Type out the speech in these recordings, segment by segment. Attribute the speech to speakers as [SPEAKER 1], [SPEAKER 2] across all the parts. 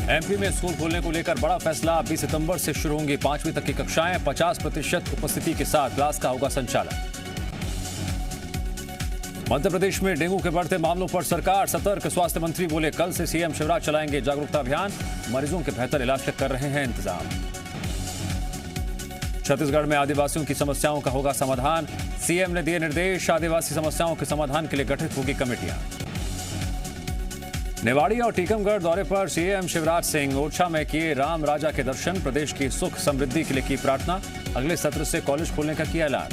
[SPEAKER 1] MP में school खोलने को लेकर बड़ा फैसला। 20 सितंबर से शुरू होंगी 5वीं तक की कक्षाएं। 50% उपस्थिति के साथ क्लास का होगा संचालन। मध्य प्रदेश में डेंगू के बढ़ते मामलों पर सरकार सतर्क। स्वास्थ्य मंत्री बोले कल से सीएम शिवराज चलाएंगे जागरूकता अभियान। मरीजों के बेहतर इलाज के कर रहे हैं इंतजाम। छत्तीसगढ़ में आदिवासियों की समस्याओं का होगा समाधान। सीएम ने दिए निर्देश। आदिवासी समस्याओं के समाधान के लिए गठित होगी कमेटियां। निवाड़ी और टीकमगढ़ दौरे पर सीएम शिवराज सिंह। ओरछा में किए राम राजा के दर्शन। प्रदेश की सुख समृद्धि के लिए की प्रार्थना। अगले सत्र से कॉलेज खोलने का किया ऐलान।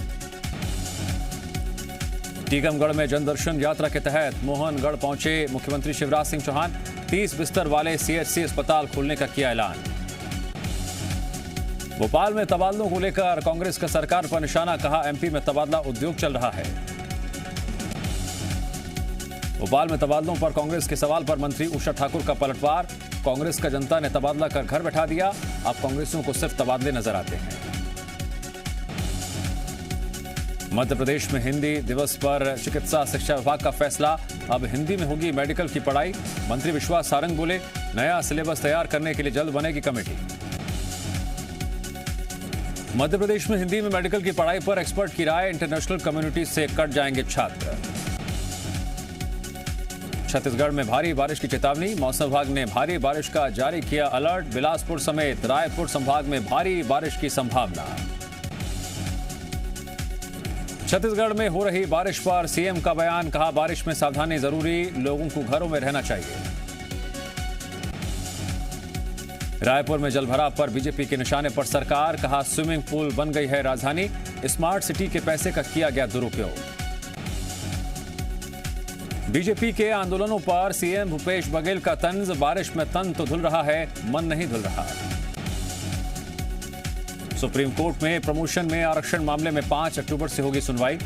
[SPEAKER 1] टीकमगढ़ में जनदर्शन यात्रा के तहत मोहनगढ़ पहुंचे मुख्यमंत्री शिवराज सिंह चौहान। 30 बिस्तर वाले सीएचसी अस्पताल खोलने का किया ऐलान। भोपाल में तबादलों को लेकर कांग्रेस का सरकार पर निशाना। कहा एमपी में तबादला उद्योग चल रहा है। भोपाल में तबादलों पर कांग्रेस के सवाल पर मंत्री उषा ठाकुर का पलटवार। कांग्रेस का जनता ने तबादला कर घर बैठा दिया। अब कांग्रेसियों को सिर्फ तबादले नजर आते हैं। मध्य प्रदेश में हिंदी दिवस पर चिकित्सा शिक्षा विभाग का फैसला। अब हिंदी में होगी मेडिकल की पढ़ाई। मंत्री विश्वास सारंग बोले नया सिलेबस तैयार करने के लिए जल्द बनेगी कमेटी। मध्य प्रदेश में हिंदी में मेडिकल की पढ़ाई पर एक्सपर्ट की राय। इंटरनेशनल कम्युनिटी से कट जाएंगे छात्र। छत्तीसगढ़ में भारी बारिश की चेतावनी। मौसम विभाग ने भारी बारिश का जारी किया अलर्ट। बिलासपुर समेत रायपुर संभाग में भारी बारिश की संभावना। छत्तीसगढ़ में हो रही बारिश पर सीएम का बयान। कहा बारिश में सावधानी जरूरी। लोगों को घरों में रहना चाहिए। रायपुर में जलभराव पर बीजेपी के निशाने पर सरकार। कहा स्विमिंग पूल बन गई है राजधानी। स्मार्ट सिटी के पैसे का किया गया दुरुपयोग। बीजेपी के आंदोलनों पर सीएम भूपेश बघेल का तंज। बारिश में तन तो धुल रहा है, मन नहीं धुल रहा। सुप्रीम कोर्ट में प्रमोशन में आरक्षण मामले में 5 अक्टूबर से होगी सुनवाई।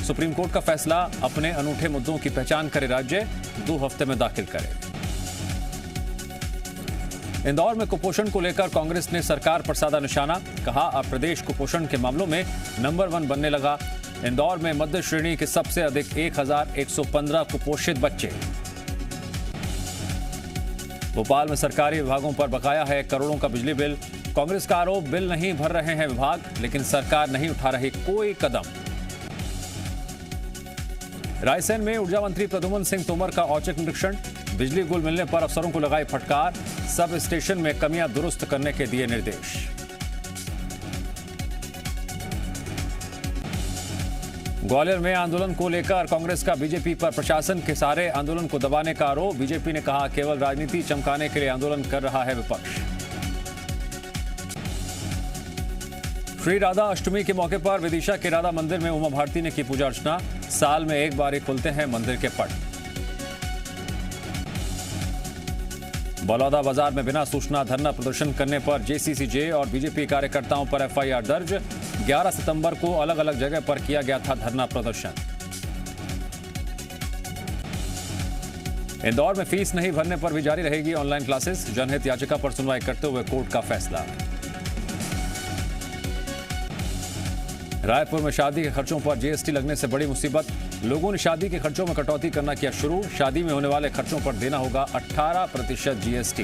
[SPEAKER 1] सुप्रीम कोर्ट का फैसला। अपने अनूठे मुद्दों की पहचान करे राज्य। 2 हफ्ते में दाखिल करे। इंदौर में कुपोषण को लेकर कांग्रेस ने सरकार पर साधा निशाना। कहा अब प्रदेश कुपोषण के मामलों में नंबर 1 बनने लगा। इंदौर में मध्य श्रेणी के सबसे अधिक 1115 कुपोषित बच्चे। भोपाल में सरकारी विभागों पर बकाया है करोड़ों का बिजली बिल। कांग्रेस का आरोप बिल नहीं भर रहे हैं विभाग, लेकिन सरकार नहीं उठा रही कोई कदम। रायसेन में ऊर्जा मंत्री प्रद्युम्न सिंह तोमर का औचक निरीक्षण। बिजली गुल मिलने पर अफसरों को लगाई फटकार। सब स्टेशन में कमियां दुरुस्त करने के दिए निर्देश। ग्वालियर में आंदोलन को लेकर कांग्रेस का बीजेपी पर प्रशासन के सहारे आंदोलन को दबाने का आरोप। बीजेपी ने कहा केवल राजनीति चमकाने के लिए आंदोलन कर रहा है विपक्ष। श्री राधा अष्टमी के मौके पर विदिशा के राधा मंदिर में उमा भारती ने की पूजा अर्चना। साल में एक बार ही खुलते हैं मंदिर के पट। बलौदा बाजार में बिना सूचना धरना प्रदर्शन करने पर जेसीसीजे और बीजेपी कार्यकर्ताओं पर एफआईआर दर्ज। 11 सितंबर को अलग अलग जगह पर किया गया था धरना प्रदर्शन। इंदौर में फीस नहीं भरने पर भी जारी रहेगी ऑनलाइन क्लासेस। जनहित याचिका पर सुनवाई करते हुए कोर्ट का फैसला। रायपुर में शादी के खर्चों पर जीएसटी लगने से बड़ी मुसीबत। लोगों ने शादी के खर्चों में कटौती करना किया शुरू। शादी में होने वाले खर्चों पर देना होगा 18% जीएसटी।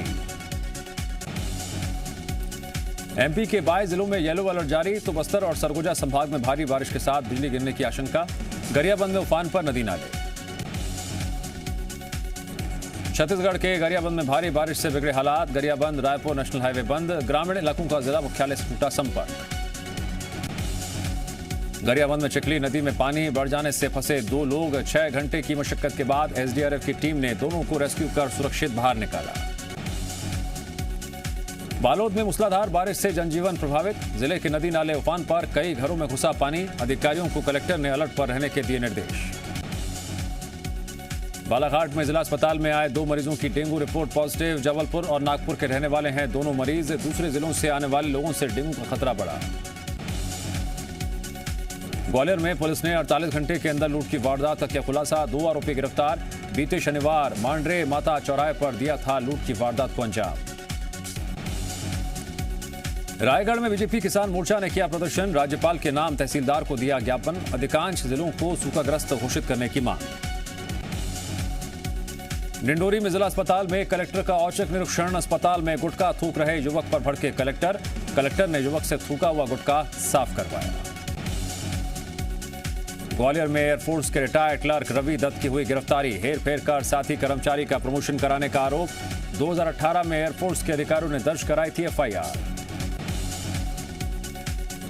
[SPEAKER 1] एमपी के 22 जिलों में येलो अलर्ट जारी। तो बस्तर और सरगुजा संभाग में भारी बारिश के साथ बिजली गिरने की आशंका। गरियाबंद में उफान पर नदी नाले। छत्तीसगढ़ के गरियाबंद में भारी बारिश से बिगड़े हालात। गरियाबंद रायपुर नेशनल हाईवे बंद। ग्रामीण इलाकों का जिला मुख्यालय से टूटा संपर्क। गरियाबंद में चिखली नदी में पानी बढ़ जाने से फंसे 2 लोग। 6 घंटे की मशक्कत के बाद एसडीआरएफ की टीम ने दोनों को रेस्क्यू कर सुरक्षित बाहर निकाला। बालोद में मूसलाधार बारिश से जनजीवन प्रभावित। जिले के नदी नाले उफान पर। कई घरों में घुसा पानी। अधिकारियों को कलेक्टर ने अलर्ट पर रहने के दिए निर्देश। बालाघाट में जिला अस्पताल में आए 2 मरीजों की डेंगू रिपोर्ट पॉजिटिव। जबलपुर और नागपुर के रहने वाले हैं दोनों मरीज। दूसरे जिलों से आने वाले लोगों से डेंगू का खतरा बढ़ा। ग्वालियर में पुलिस ने 48 घंटे के अंदर लूट की वारदात का किया खुलासा। 2 आरोपी गिरफ्तार। बीते शनिवार मांडरे माता चौराहे पर दिया था लूट की वारदात को अंजाम। रायगढ़ में बीजेपी किसान मोर्चा ने किया प्रदर्शन। राज्यपाल के नाम तहसीलदार को दिया ज्ञापन। अधिकांश जिलों को सूखाग्रस्त घोषित करने की मांग। डिंडोरी में जिला अस्पताल में कलेक्टर का औचक निरीक्षण। अस्पताल में गुटखा थूक रहे युवक पर भड़के कलेक्टर ने युवक से थूका हुआ गुटखा साफ करवाया। ग्वालियर में एयरफोर्स के रिटायर्ड क्लर्क रवि दत्त की हुई गिरफ्तारी। हेरफेर कर साथी कर्मचारी का प्रमोशन कराने का आरोप। 2018 में एयरफोर्स के अधिकारियों ने दर्ज कराई थी एफआईआर।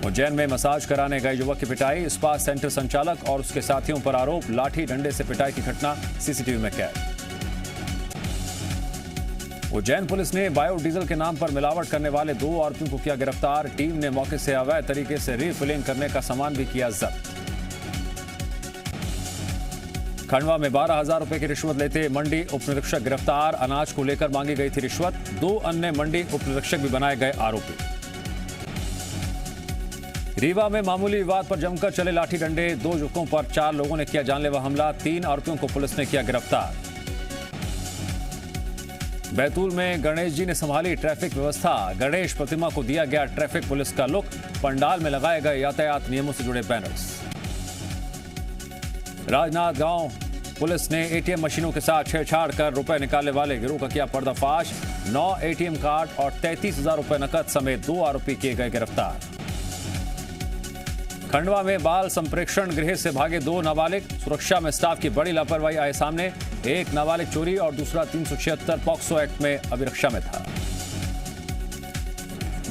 [SPEAKER 1] उज्जैन में मसाज कराने गए युवक की पिटाई। स्पा सेंटर संचालक और उसके साथियों पर आरोप। लाठी डंडे से पिटाई की घटना सीसीटीवी में कैद। उज्जैन पुलिस ने बायोडीजल के नाम पर मिलावट करने वाले 2 आरोपियों को किया गिरफ्तार। टीम ने मौके से अवैध तरीके से रिफिलिंग करने का सामान भी किया जब्त। खंडवा में 12,000 रुपए की रिश्वत लेते मंडी उपनिरीक्षक गिरफ्तार। अनाज को लेकर मांगी गई थी रिश्वत। 2 अन्य मंडी उपनिरीक्षक भी बनाए गए आरोपी। रीवा में मामूली विवाद पर जमकर चले लाठी डंडे। 2 युवकों पर 4 लोगों ने किया जानलेवा हमला। 3 आरोपियों को पुलिस ने किया गिरफ्तार। बैतूल में गणेश जी ने संभाली ट्रैफिक व्यवस्था। गणेश प्रतिमा को दिया गया ट्रैफिक पुलिस का लुक। पंडाल में लगाए गए यातायात नियमों से जुड़े बैनर्स। राजनांदगांव पुलिस ने एटीएम मशीनों के साथ छेड़छाड़ कर रुपए निकालने वाले गिरोह का किया पर्दाफाश। 9 एटीएम कार्ड और 33,000 रुपए नकद समेत 2 आरोपी किए गए गिरफ्तार। खंडवा में बाल संप्रेक्षण गृह से भागे 2 नाबालिग। सुरक्षा में स्टाफ की बड़ी लापरवाही आए सामने। एक नाबालिग चोरी और दूसरा 376 पॉक्सो एक्ट में अभिरक्षा में था।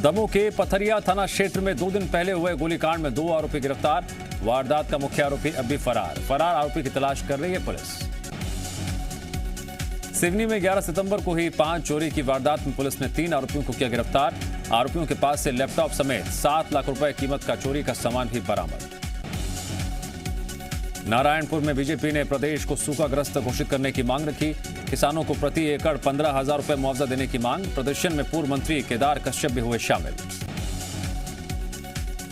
[SPEAKER 1] दमोह के पथरिया थाना क्षेत्र में 2 दिन पहले हुए गोलीकांड में 2 आरोपी गिरफ्तार। वारदात का मुख्य आरोपी अब भी फरार आरोपी की तलाश कर रही है पुलिस। सिवनी में 11 सितंबर को ही 5 चोरी की वारदात में पुलिस ने 3 आरोपियों को किया गिरफ्तार। आरोपियों के पास से लैपटॉप समेत 7 लाख रुपए कीमत का चोरी का सामान भी बरामद। नारायणपुर में बीजेपी ने प्रदेश को सूखाग्रस्त घोषित करने की मांग रखी। किसानों को प्रति एकड़ 15,000 रुपए मुआवजा देने की मांग। प्रदर्शन में पूर्व मंत्री केदार कश्यप भी हुए शामिल।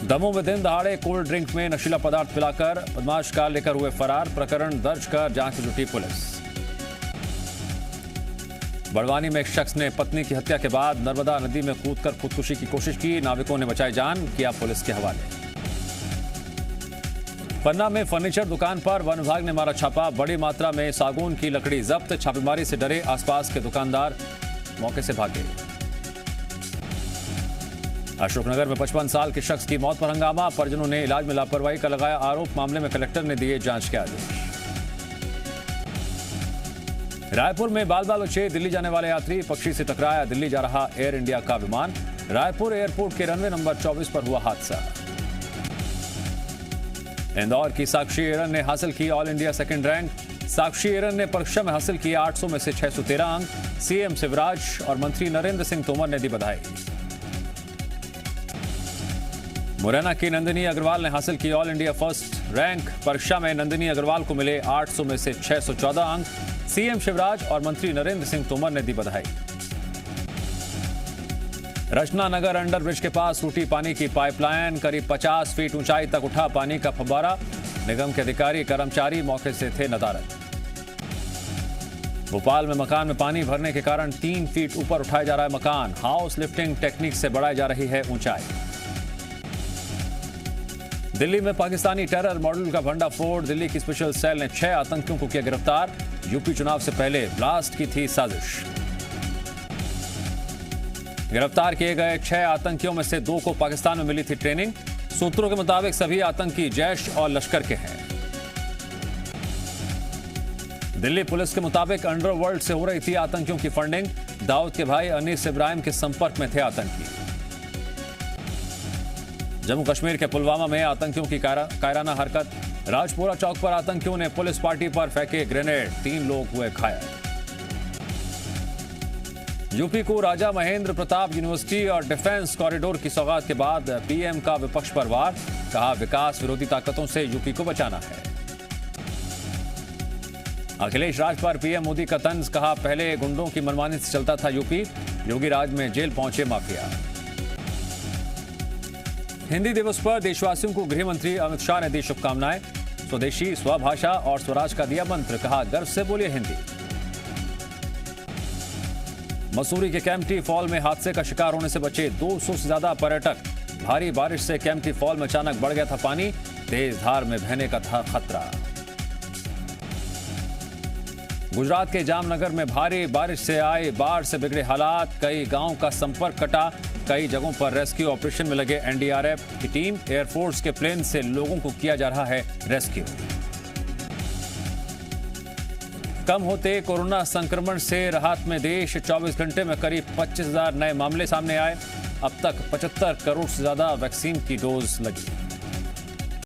[SPEAKER 1] दमोह में दिन दहाड़े कोल्ड ड्रिंक में नशीला पदार्थ पिलाकर बदमाश कार लेकर हुए फरार। प्रकरण दर्ज कर जांच में जुटी पुलिस। बड़वानी में एक शख्स ने पत्नी की हत्या के बाद नर्मदा नदी में कूदकर खुदकुशी की कोशिश की। नाविकों ने बचाई जान, किया पुलिस के हवाले। पन्ना में फर्नीचर दुकान पर वन विभाग ने मारा छापा। बड़ी मात्रा में सागौन की लकड़ी जब्त। छापेमारी से डरे आसपास के दुकानदार मौके से भागे। अशोकनगर में 55 साल के शख्स की मौत पर हंगामा। परिजनों ने इलाज में लापरवाही का लगाया आरोप। मामले में कलेक्टर ने दिए जांच के आदेश। रायपुर में बाल बच्चे दिल्ली जाने वाले यात्री पक्षी से टकराया। दिल्ली जा रहा एयर इंडिया का विमान। रायपुर एयरपोर्ट के रनवे नंबर 24 पर हुआ हादसा। इंदौर की साक्षी एरन ने हासिल की ऑल इंडिया सेकंड रैंक। साक्षी एरन ने परीक्षा में हासिल किए 800 में से 613 अंक। सीएम शिवराज और मंत्री नरेंद्र सिंह तोमर ने दी बधाई। मुरैना की नंदिनी अग्रवाल ने हासिल की ऑल इंडिया फर्स्ट रैंक। परीक्षा में नंदिनी अग्रवाल को मिले 800 में से 614 अंक। सीएम शिवराज और मंत्री नरेंद्र सिंह तोमर ने दी बधाई। रचना नगर अंडरब्रिज के पास टूटी पानी की पाइपलाइन। करीब 50 फीट ऊंचाई तक उठा पानी का फव्वारा। निगम के अधिकारी कर्मचारी मौके से थे नदारद। भोपाल में मकान में पानी भरने के कारण 3 फीट ऊपर उठाया जा रहा है मकान। हाउस लिफ्टिंग टेक्निक से बढ़ाई जा रही है ऊंचाई। दिल्ली में पाकिस्तानी टेरर मॉडल का भंडाफोड़। दिल्ली की स्पेशल सेल ने 6 आतंकियों को किया गिरफ्तार। यूपी चुनाव से पहले ब्लास्ट की थी साजिश। गिरफ्तार किए गए 6 आतंकियों में से 2 को पाकिस्तान में मिली थी ट्रेनिंग। सूत्रों के मुताबिक सभी आतंकी जैश और लश्कर के हैं। दिल्ली पुलिस के मुताबिक अंडरवर्ल्ड से हो रही थी आतंकियों की फंडिंग। दाऊद के भाई अनीस इब्राहिम के संपर्क में थे आतंकी। जम्मू कश्मीर के पुलवामा में आतंकियों की कायराना हरकत। राजपुरा चौक पर आतंकियों ने पुलिस पार्टी पर फेंके ग्रेनेड। 3 लोग हुए घायल। यूपी को राजा महेंद्र प्रताप यूनिवर्सिटी और डिफेंस कॉरिडोर की सौगात के बाद पीएम का विपक्ष पर वार। कहा विकास विरोधी ताकतों से यूपी को बचाना है। अखिलेश राज पर पीएम मोदी का तंज। कहा पहले गुंडों की मनमानी से चलता था यूपी। योगी राज में जेल पहुंचे माफिया। हिंदी दिवस पर देशवासियों को गृह मंत्री अमित शाह ने दी शुभकामनाएं। स्वदेशी स्वभाषा और स्वराज का दिया मंत्र। कहा गर्व से बोलिए हिंदी। मसूरी के केम्प्टी फॉल में हादसे का शिकार होने से बचे 200 से ज्यादा पर्यटक। भारी बारिश से केम्प्टी फॉल में अचानक बढ़ गया था पानी। तेज धार में बहने का था खतरा। गुजरात के जामनगर में भारी बारिश से आए बाढ़ से बिगड़े हालात, कई गांवों का संपर्क कटा। कई जगहों पर रेस्क्यू ऑपरेशन में लगे एनडीआरएफ की टीम। एयरफोर्स के प्लेन से लोगों को किया जा रहा है रेस्क्यू। कम होते कोरोना संक्रमण से राहत में देश, 24 घंटे में करीब 25,000 नए मामले सामने आए। अब तक 75 करोड़ से ज्यादा वैक्सीन की डोज लगी।